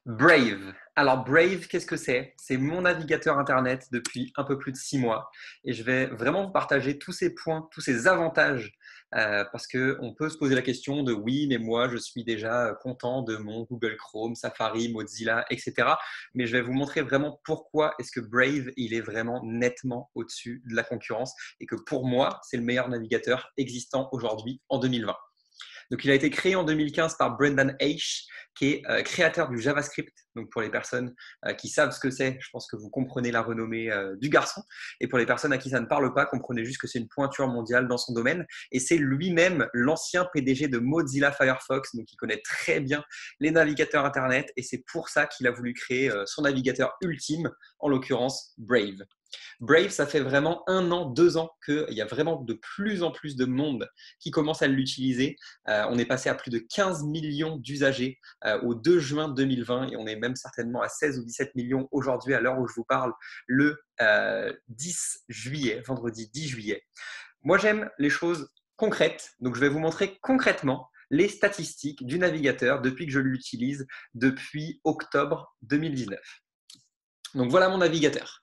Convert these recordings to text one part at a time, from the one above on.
Brave. Alors Brave, qu'est-ce que c'est? C'est mon navigateur Internet depuis un peu plus de 6 mois et je vais vraiment vous partager tous ces points, tous ces avantages parce qu'on peut se poser la question de oui, mais moi je suis déjà content de mon Google Chrome, Safari, Mozilla, etc. Mais je vais vous montrer vraiment pourquoi est-ce que Brave, il est vraiment nettement au-dessus de la concurrence et que pour moi, c'est le meilleur navigateur existant aujourd'hui en 2020. Donc, il a été créé en 2015 par Brendan Eich, qui est créateur du JavaScript. Donc, pour les personnes qui savent ce que c'est, je pense que vous comprenez la renommée du garçon. Et pour les personnes à qui ça ne parle pas, comprenez juste que c'est une pointure mondiale dans son domaine. Et c'est lui-même l'ancien PDG de Mozilla Firefox, donc il connaît très bien les navigateurs Internet. Et c'est pour ça qu'il a voulu créer son navigateur ultime, en l'occurrence Brave. Brave, ça fait vraiment 1 an, 2 ans qu'il y a vraiment de plus en plus de monde qui commence à l'utiliser. On est passé à plus de 15 millions d'usagers au 2 juin 2020 et on est même certainement à 16 ou 17 millions aujourd'hui à l'heure où je vous parle le 10 juillet, vendredi 10 juillet. Moi, j'aime les choses concrètes, donc je vais vous montrer concrètement les statistiques du navigateur depuis que je l'utilise depuis octobre 2019. Donc voilà mon navigateur.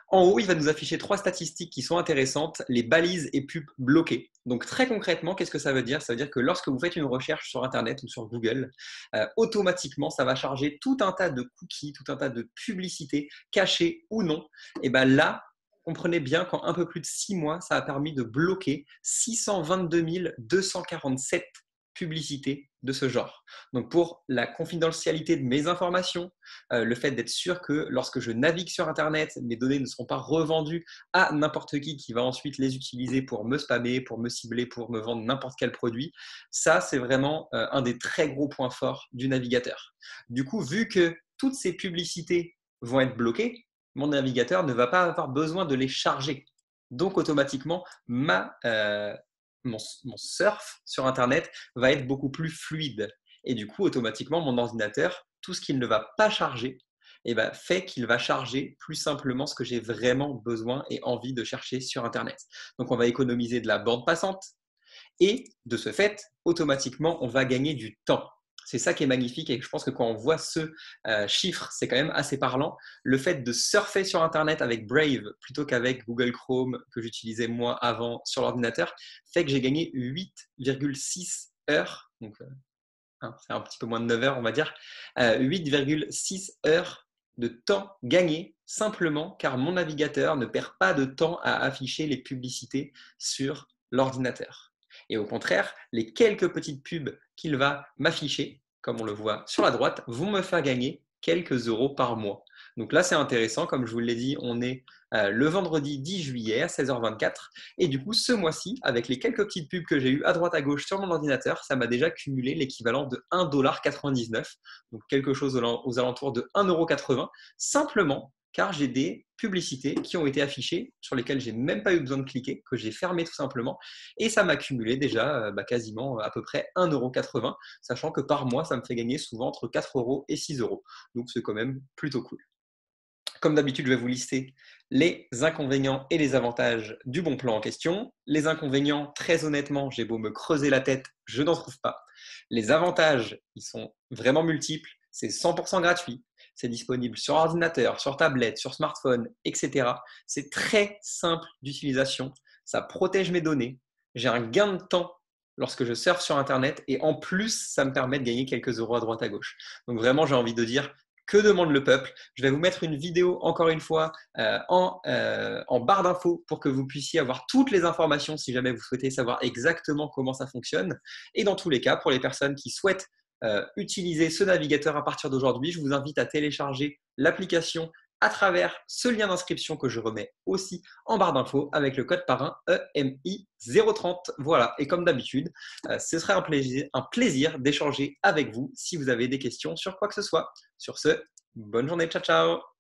En haut, il va nous afficher 3 statistiques qui sont intéressantes, les balises et pubs bloquées. Donc très concrètement, qu'est-ce que ça veut dire? Ça veut dire que lorsque vous faites une recherche sur Internet ou sur Google, automatiquement, ça va charger tout un tas de cookies, tout un tas de publicités, cachées ou non. Et bien là, comprenez bien qu'en un peu plus de 6 mois, ça a permis de bloquer 622 247 publicités de ce genre. Donc pour la confidentialité de mes informations, le fait d'être sûr que lorsque je navigue sur Internet, mes données ne seront pas revendues à n'importe qui va ensuite les utiliser pour me spammer, pour me cibler, pour me vendre n'importe quel produit. Ça, c'est vraiment un des très gros points forts du navigateur. Du coup, vu que toutes ces publicités vont être bloquées, mon navigateur ne va pas avoir besoin de les charger. Donc, automatiquement, mon surf sur Internet va être beaucoup plus fluide. Et du coup, automatiquement, mon ordinateur, tout ce qu'il ne va pas charger, fait qu'il va charger plus simplement ce que j'ai vraiment besoin et envie de chercher sur Internet. Donc, on va économiser de la bande passante et de ce fait, automatiquement, on va gagner du temps. C'est ça qui est magnifique et je pense que quand on voit ce chiffre, c'est quand même assez parlant. Le fait de surfer sur Internet avec Brave plutôt qu'avec Google Chrome que j'utilisais moi avant sur l'ordinateur fait que j'ai gagné 8,6 heures. Donc, c'est un petit peu moins de 9 heures, on va dire. 8,6 heures de temps gagné simplement car mon navigateur ne perd pas de temps à afficher les publicités sur l'ordinateur. Et au contraire, les quelques petites pubs qu'il va m'afficher, comme on le voit sur la droite, vont me faire gagner quelques euros par mois. Donc là, c'est intéressant. Comme je vous l'ai dit, on est le vendredi 10 juillet à 16h24. Et du coup, ce mois-ci, avec les quelques petites pubs que j'ai eues à droite à gauche sur mon ordinateur, ça m'a déjà cumulé l'équivalent de 1,99 $. Donc quelque chose aux alentours de 1,80 €, simplement car j'ai des publicités qui ont été affichées sur lesquelles j'ai même pas eu besoin de cliquer, que j'ai fermé tout simplement. Et ça m'a cumulé déjà quasiment à peu près 1,80 €, sachant que par mois, ça me fait gagner souvent entre 4 € et 6 €. Donc c'est quand même plutôt cool. Comme d'habitude, je vais vous lister les inconvénients et les avantages du bon plan en question. Les inconvénients, très honnêtement, j'ai beau me creuser la tête, je n'en trouve pas. Les avantages, ils sont vraiment multiples. C'est 100% gratuit. C'est disponible sur ordinateur, sur tablette, sur smartphone, etc. C'est très simple d'utilisation. Ça protège mes données. J'ai un gain de temps lorsque je surfe sur Internet et en plus, ça me permet de gagner quelques euros à droite à gauche. Donc vraiment, j'ai envie de dire, que demande le peuple? Je vais vous mettre une vidéo, encore une fois, en barre d'infos pour que vous puissiez avoir toutes les informations si jamais vous souhaitez savoir exactement comment ça fonctionne. Et dans tous les cas, pour les personnes qui souhaitent utiliser ce navigateur à partir d'aujourd'hui, je vous invite à télécharger l'application à travers ce lien d'inscription que je remets aussi en barre d'infos avec le code parrain EMI030. Voilà, et comme d'habitude, ce serait un plaisir d'échanger avec vous si vous avez des questions sur quoi que ce soit. Sur ce, bonne journée, ciao ciao!